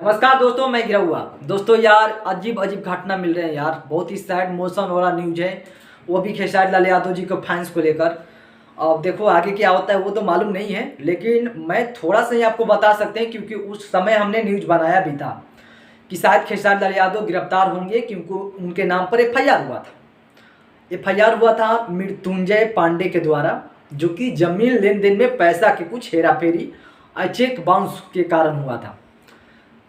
नमस्कार दोस्तों, मैं गिरा हुआ। दोस्तों यार, अजीब अजीब घटना मिल रहे हैं यार। बहुत ही सैड मोशन वाला न्यूज है, वो भी खेसारी लाल यादव जी के फैंस को लेकर। अब देखो आगे क्या होता है वो तो मालूम नहीं है, लेकिन मैं थोड़ा सा ही आपको बता सकते हैं क्योंकि उस समय हमने न्यूज बनाया भी था कि शायद खेसारी लाल यादव गिरफ्तार होंगे क्योंकि उनके नाम पर एफआईआर हुआ था। एफआईआर हुआ था मृत्युंजय पांडे के द्वारा, जो कि जमीन लेन देन में पैसा के कुछ हेरा फेरी चेक बाउंस के कारण हुआ था।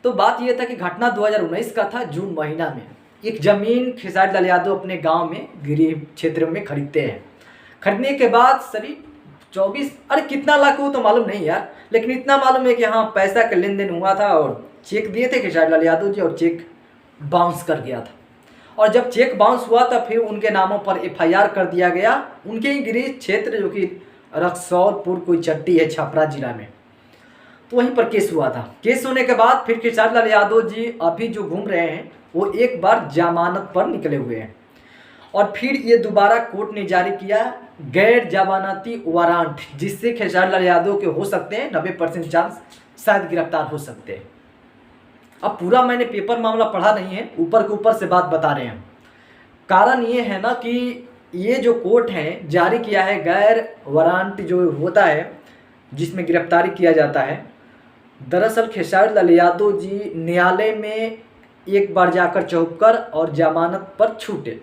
तो बात यह था कि घटना 2019 का था, जून महीना में। एक ज़मीन खेसारी लाल यादव अपने गांव में गरीब क्षेत्र में खरीदते हैं। खरीदने के बाद सरी 24 अरे कितना लाख वो तो मालूम नहीं यार, लेकिन इतना मालूम है कि हाँ पैसा का लेन देन हुआ था और चेक दिए थे खेसारी लाल यादव जी और चेक बाउंस कर गया था। और जब चेक बाउंस हुआ तो फिर उनके नामों पर एफआईआर कर दिया गया। उनके ही गृह क्षेत्र जो कि रक्सौलपुर कोई चट्टी है छपरा जिला में, तो वहीं पर केस हुआ था। केस होने के बाद फिर खेसारी लाल यादव जी अभी जो घूम रहे हैं वो एक बार जमानत पर निकले हुए हैं और फिर ये दोबारा कोर्ट ने जारी किया गैर जमानती वारंट, जिससे खेसारी लाल यादव के हो सकते हैं 90% चांस शायद गिरफ्तार हो सकते हैं। अब पूरा मैंने पेपर मामला पढ़ा नहीं है, ऊपर के ऊपर से बात बता रहे हैं। कारण ये है ना कि ये जो कोर्ट है जारी किया है गैर वारंट जो होता है जिसमें गिरफ्तारी किया जाता है। दरअसल खेसारी लाल यादव जी न्यायालय में एक बार जाकर चौंककर और जमानत पर छूटे,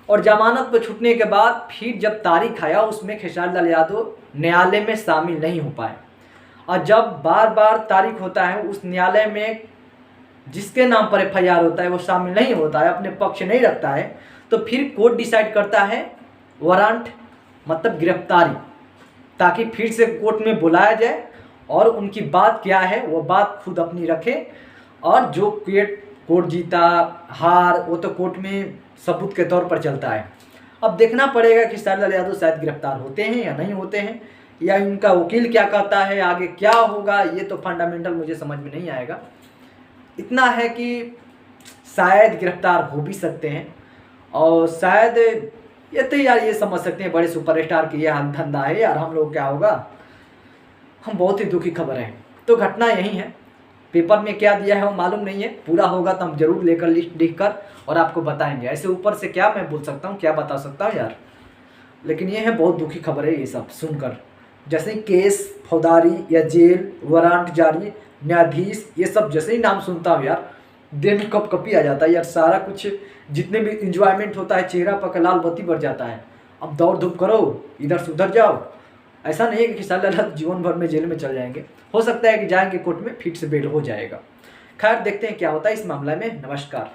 और जमानत पर छूटने के बाद फिर जब तारीख आया उसमें खेसारी लाल यादव न्यायालय में शामिल नहीं हो पाए। और जब बार बार तारीख होता है उस न्यायालय में जिसके नाम पर एफआईआर होता है वो शामिल नहीं होता है, अपने पक्ष नहीं रखता है, तो फिर कोर्ट डिसाइड करता है वारंट मतलब गिरफ्तारी, ताकि फिर से कोर्ट में बुलाया जाए और उनकी बात क्या है वो बात खुद अपनी रखे। और जो कोर्ट जीता हार वो तो कोर्ट में सबूत के तौर पर चलता है। अब देखना पड़ेगा कि खेसारी लाल यादव शायद गिरफ्तार होते हैं या नहीं होते हैं, या इनका वकील क्या कहता है, आगे क्या होगा ये तो फंडामेंटल मुझे समझ में नहीं आएगा। इतना है कि शायद गिरफ्तार हो भी सकते हैं और शायद ये तो यार ये समझ सकते हैं बड़े सुपरस्टार की ये धंधा है यार, हम लोग क्या होगा, हम बहुत ही दुखी खबर है। तो घटना यही है, पेपर में क्या दिया है वो मालूम नहीं है, पूरा होगा तो हम जरूर लेकर लिस्ट लिख कर और आपको बताएंगे। ऐसे ऊपर से क्या मैं बोल सकता हूँ, क्या बता सकता हूँ यार, लेकिन ये है बहुत दुखी खबर है ये सब सुनकर। जैसे केस फौजदारी या जेल वारंट जारी न्यायाधीश ये सब जैसे ही नाम सुनता हूँ यार दिल में कप कपी आ जाता है यार। सारा कुछ जितने भी इंजॉयमेंट होता है चेहरा पर लाल बत्ती बढ़ जाता है। अब दौड़ धूप करो, इधर से उधर जाओ। ऐसा नहीं है कि खेसारी लाल यादव जीवन भर में जेल में चल जाएंगे, हो सकता है कि जाएंगे कोर्ट में फिर से बेल हो जाएगा। खैर देखते हैं क्या होता है इस मामले में। नमस्कार।